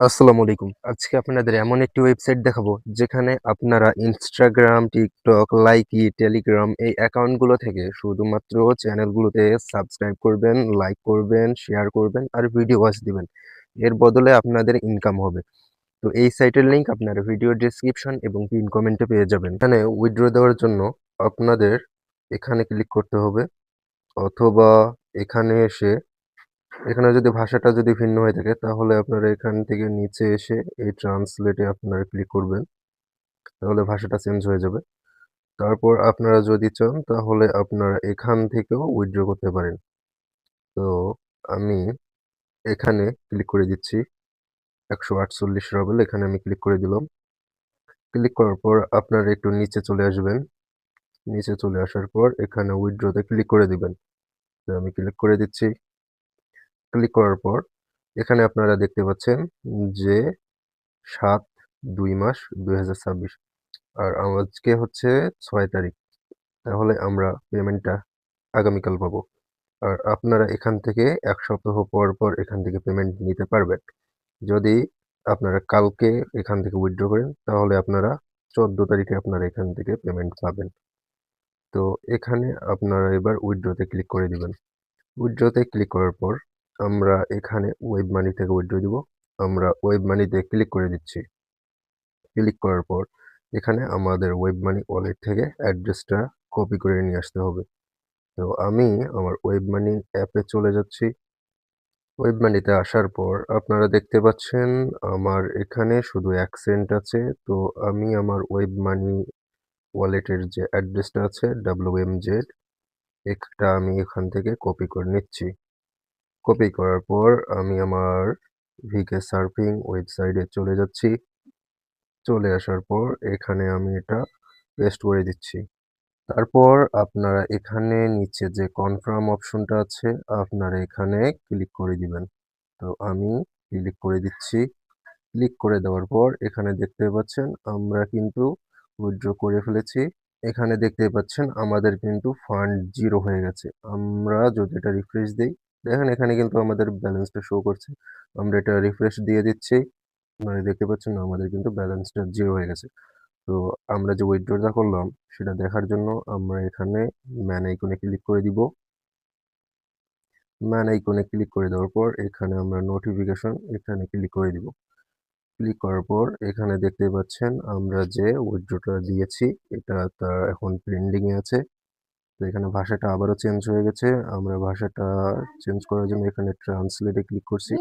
আসসালামু আলাইকুম। আজকে আপনাদের এমন একটি ওয়েবসাইট দেখাবো যেখানে আপনারা Instagram, TikTok, লাইকি, Telegram এই অ্যাকাউন্টগুলো থেকে শুধুমাত্র চ্যানেলগুলোতে সাবস্ক্রাইব করবেন, লাইক করবেন, শেয়ার করবেন আর ভিডিও ওয়াচ দিবেন। এর বদলে আপনাদের ইনকাম হবে। তো এই সাইটের লিংক আপনারা ভিডিও ডেসক্রিপশন এবং পিন কমেন্টে পেয়ে যাবেন। এখানে উইথড্র দেওয়ার জন্য আপনাদের এখানে ক্লিক করতে হবে অথবা এখানে এসে এখানে যদি ভাষাটা যদি ভিন্ন হয়ে থাকে তাহলে আপনারা এখান থেকে নিচে এসে এই ট্রান্সলেটে আপনারা ক্লিক করবেন। তাহলে ভাষাটা চেঞ্জ হয়ে যাবে। তারপর আপনারা যদি চান তাহলে আপনারা এখান থেকেও উইথড্র করতে পারেন। তো আমি এখানে ক্লিক করে দিচ্ছি। ১৪৮ রাবেল এখানে আমি ক্লিক করে দিলাম। ক্লিক করার পর আপনারা একটু নিচে চলে আসবেন। নিচে চলে আসার পর এখানে উইথড্রতে ক্লিক করে দিবেন। তো আমি ক্লিক করে দিচ্ছি। ক্লিক করার পর এখানে আপনারা দেখতে পাচ্ছেন যে ৭/২ মাস ২০২৬ আর আজকে হচ্ছে ৬ তারিখ। তাহলে আমরা পেমেন্টটা আগামীকাল পাবো। আর আপনারা এখান থেকে ১ সপ্তাহ পর, পর এখান থেকে পেমেন্ট নিতে পারবেন। যদি আপনারা কালকে এখান থেকে উইথড্র করেন তাহলে আপনারা ১৪ তারিখে আপনারা এখান থেকে পেমেন্ট পাবেন। তো এখানে আপনারা এবার উইথড্রতে ক্লিক করে দিবেন। উইথড্রতে ক্লিক করার পর আমরা এখানে ওয়েব মানি থেকে উইথড্র দিব। আমরা ওয়েব মানিতে ক্লিক করে দিচ্ছি। ক্লিক করার পর এখানে আমাদের ওয়েব মানি ওয়ালেট থেকে অ্যাড্রেসটা কপি করে নিয়ে আসতে হবে। তো আমি আমার ওয়েব মানি অ্যাপে চলে যাচ্ছি। ওয়েব মানিতে আসার পর আপনারা দেখতে পাচ্ছেন আমার এখানে শুধু ১ সেন্ট আছে। তো আমি আমার ওয়েব মানি ওয়ালেটের যে অ্যাড্রেসটা আছে WMZ এটা আমি এখান থেকে কপি করে নিচ্ছি। কপি করার পর আমি আমার ভিকে সার্ফিং ওয়েবসাইটে চলে যাচ্ছি। চলে আসার পর এখানে আমি এটা পেস্ট করে দিচ্ছি। তারপর আপনারা এখানে নিচে যে কনফার্ম অপশনটা আছে আপনারা এখানে ক্লিক করে দিবেন। তো আমি ক্লিক করে দিচ্ছি। ক্লিক করে দেওয়ার পর এখানে দেখতে পাচ্ছেন আমরা কিন্তু উইথড্র করে ফেলেছি। এখানে দেখতে পাচ্ছেন আমাদের কিন্তু ফান্ড 0 হয়ে গেছে। আমরা যদি এটা রিফ্রেশ দেই, দেখেন এখানে কিন্তু আমাদের ব্যালেন্সটা শো করছে। আমরা এটা রিফ্রেশ দিয়ে দিচ্ছি। মানে দেখতে পাচ্ছেন আমাদের কিন্তু ব্যালেন্সটা 0 হয়ে গেছে। তো আমরা যে উইথড্রটা করলাম সেটা দেখার জন্য আমরা এখানে ম্যান আইকনে ক্লিক করে দিব। ম্যান আইকনে ক্লিক করে দেওয়ার পর এখানে আমরা নোটিফিকেশন এখানে ক্লিক করে দিব। ক্লিক করার পর এখানে দেখতে পাচ্ছেন আমরা যে উইথড্রটা দিয়েছি এটা তার এখন পেন্ডিং এ আছে। তো এখানে ভাষাটা আবারও চেঞ্জ হয়ে গেছে। আমরা ভাষাটা চেঞ্জ করার জন্য এখানে ট্রান্সলেটে ক্লিক করছি।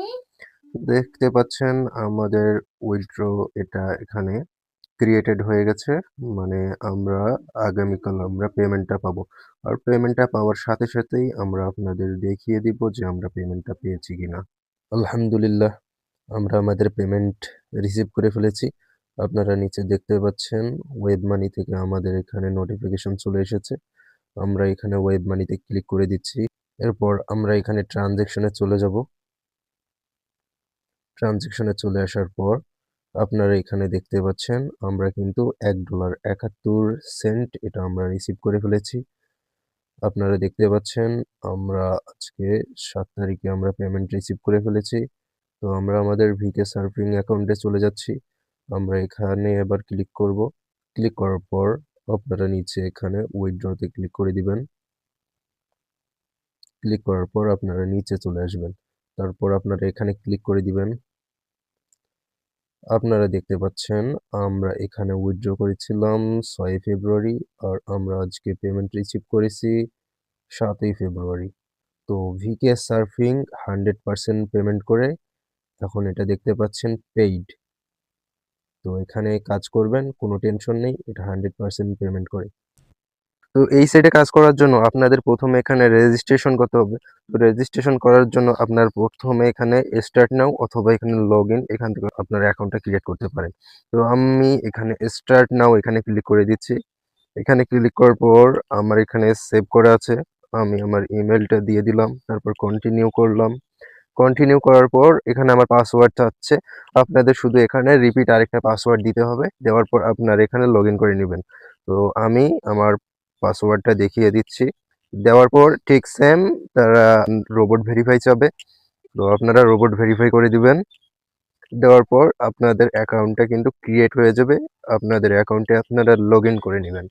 দেখতে পাচ্ছেন আমাদের উইথড্র এটা এখানে ক্রিয়েটেড হয়ে গেছে। মানে আমরা আগামীকাল আমরা পেমেন্টটা পাবো। আর পেমেন্টটা পাওয়ার সাথে সাথেই আমরা আপনাদের দেখিয়ে দিব যে আমরা পেমেন্টটা পেয়েছি কিনা। আলহামদুলিল্লাহ আমরা আমাদের পেমেন্ট রিসিভ করে ফেলেছি। আপনারা নিচে দেখতে পাচ্ছেন ওয়েব মানি থেকে আমাদের এখানে নোটিফিকেশন চলে এসেছে। আমরা এখানে ওয়েব মানিতে ক্লিক করে দিচ্ছি। এরপর আমরা এখানে ট্রানজ্যাকশনে চলে যাব। ট্রানজ্যাকশনে চলে আসার পর আপনারা এখানে দেখতে পাচ্ছেন আমরা কিন্তু $১.৭১ এটা আমরা রিসিভ করে ফেলেছি। আপনারা দেখতে পাচ্ছেন আমরা আজকে ৭ তারিখে আমরা পেমেন্ট রিসিভ করে ফেলেছি। তো আমরা আমাদের ভিকে সার্ফিং অ্যাকাউন্টে চলে যাচ্ছি। আমরা এখানে এবার ক্লিক করব। ক্লিক করার পর আপনারা নিচে এখানে উইথড্রতে ক্লিক করে দিবেন। ক্লিক করার পর আপনারা নিচে চলে আসবেন। তারপর আপনারা এখানে ক্লিক করে দিবেন। আপনারা দেখতে পাচ্ছেন আমরা এখানে উইথড্র করেছিলাম ৬ ফেব্রুয়ারি আর আমরা আজকে পেমেন্ট রিসিভ করেছি ৭ই ফেব্রুয়ারি। তো ভিকে সার্ফিং 100% পেমেন্ট করে এখন এটা দেখতে পাচ্ছেন পেইড। তো এখানে কাজ করবেন, কোনো টেনশন নেই। এটা 100% পেমেন্ট করে। তো এই সাইটে কাজ করার জন্য আপনাদের প্রথমে এখানে রেজিস্ট্রেশন করতে হবে। তো রেজিস্ট্রেশন করার জন্য আপনার প্রথমে এখানে স্টার্ট নাও অথবা এখানে লগইন এখান থেকে আপনার অ্যাকাউন্টটা ক্রিয়েট করতে পারেন। তো আমি এখানে স্টার্ট নাও এখানে ক্লিক করে দিচ্ছি। এখানে ক্লিক করার পর আমার এখানে সেভ করা আছে। আমি আমার ইমেলটা দিয়ে দিলাম। তারপর কন্টিনিউ করলাম। কন্টিনিউ করার পর এখানে আমার পাসওয়ার্ড চাচ্ছে। আপনাদের শুধু এখানে রিপিট আরেকটা পাসওয়ার্ড দিতে হবে। দেওয়ার পর আপনার এখানে লগইন করে নিবেন। তো আমি আমার পাসওয়ার্ডটা দেখিয়ে দিচ্ছি। দেওয়ার পর ঠিক সেম তারা রোবট ভেরিফাই চাবে। তো আপনারা রোবট ভেরিফাই করে দিবেন। দেওয়ার পর আপনাদের অ্যাকাউন্টটা কিন্তু ক্রিয়েট হয়ে যাবে। আপনাদের অ্যাকাউন্টে আপনারা লগইন করে নিবেন।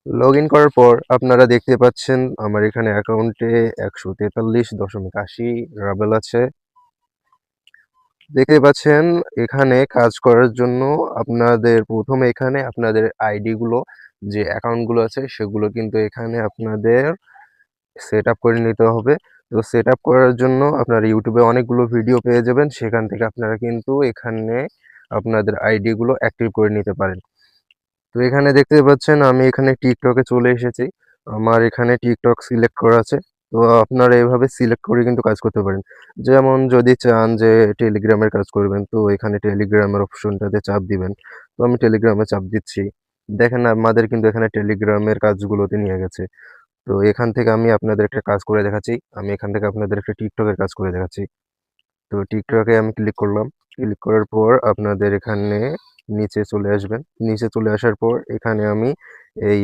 লগইন করার পর আপনারা দেখতে পাচ্ছেন আমার এখানে অ্যাকাউন্টে 143.80 রাবেল আছে। দেখতে পাচ্ছেন এখানে কাজ করার জন্য আপনাদের প্রথমে এখানে আপনাদের আইডি গুলো যে অ্যাকাউন্ট গুলো আছে সেগুলো কিন্তু এখানে আপনাদের সেট আপ করে নিতে হবে। তো সেট আপ করার জন্য আপনারা ইউটিউবে অনেকগুলো ভিডিও পেয়ে যাবেন, সেখান থেকে আপনারা কিন্তু এখানে আপনাদের আইডি গুলো অ্যাক্টিভ করে নিতে পারেন। তো এখানে দেখতে পাচ্ছেন আমি এখানে টিকটকে চলে এসেছি। আমার এখানে টিকটক সিলেক্ট করা আছে। তো আপনারা এভাবে সিলেক্ট করে কিন্তু কাজ করতে পারেন। যেমন যদি চান যে টেলিগ্রামের কাজ করবেন, তো এখানে টেলিগ্রামের অপশনটাতে চাপ দিবেন। তো আমি টেলিগ্রামে চাপ দিচ্ছি। দেখেন আমাদের কিন্তু এখানে টেলিগ্রামের কাজগুলোতে নিয়ে গেছে। তো এখান থেকে আমি আপনাদের একটা কাজ করে দেখাচ্ছি। আমি এখান থেকে আপনাদের একটা টিকটকের কাজ করে দেখাচ্ছি। তো টিকটকে আমি ক্লিক করলাম। ক্লিক করার পর আপনাদের এখানে নিচে চলে আসবেন। নিচে চলে আসার পর এখানে আমি এই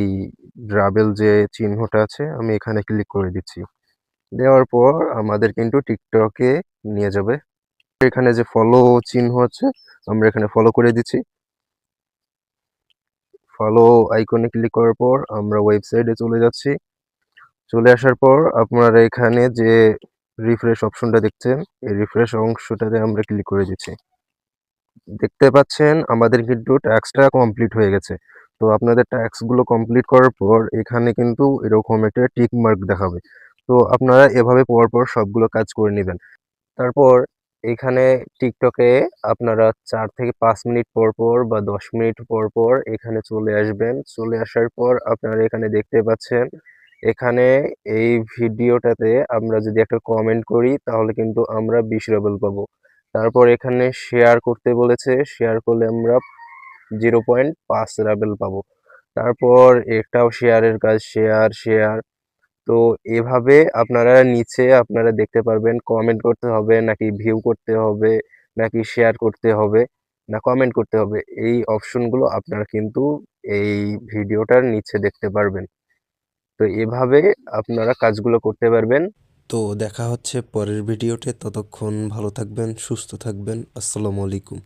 রাবেল যে চিহ্নটা আছে আমি এখানে ক্লিক করে দিচ্ছি। দেওয়ার পর আমাদের কিন্তু টিকটকে নিয়ে যাবে। এখানে যে ফলো চিহ্ন আছে আমরা এখানে ফলো করে দিচ্ছি। ফলো আইকনে ক্লিক করার পর আমরা ওয়েবসাইটে চলে যাচ্ছি। চলে আসার পর আপনারা এখানে যে রিফ্রেশ অপশনটা দেখছেন, এই রিফ্রেশ অংশটাতে আমরা ক্লিক করে দিচ্ছি। দেখতে পাচ্ছেন আমাদের কিন্তু টাস্কটা কমপ্লিট হয়ে গেছে। তো আপনাদের টাস্কগুলো কমপ্লিট করার পর এখানে কিন্তু এরকম একটা টিক মার্ক দেখাবে। তো আপনারা এভাবে পরপর সবগুলো কাজ করে নিবেন। তারপর এখানে টিকটকে আপনারা 4 থেকে 5 মিনিট পর পর বা 10 মিনিট পর পর এখানে চলে আসবেন। চলে আসার পর আপনারা এখানে দেখতে পাচ্ছেন এখানে এই ভিডিওটাতে আমরা যদি একটা কমেন্ট করি তাহলে কিন্তু আমরা 20 রাবেল পাবো। তারপর এখানে শেয়ার করতে বলেছে, শেয়ার করলে আমরা 0.5 রাবেল পাবো। তারপর এটাও শেয়ারের কাজ, শেয়ার। তো এভাবে আপনারা নিচে আপনারা দেখতে পারবেন কমেন্ট করতে হবে নাকি ভিউ করতে হবে নাকি শেয়ার করতে হবে না কমেন্ট করতে হবে, এই অপশনগুলো আপনারা কিন্তু এই ভিডিওটার নিচে দেখতে পারবেন। তো এভাবে আপনারা কাজগুলো করতে পারবেন। তো দেখা হচ্ছে পরের ভিডিওতে, ততক্ষণ ভালো থাকবেন, সুস্থ থাকবেন। আসসালামু আলাইকুম।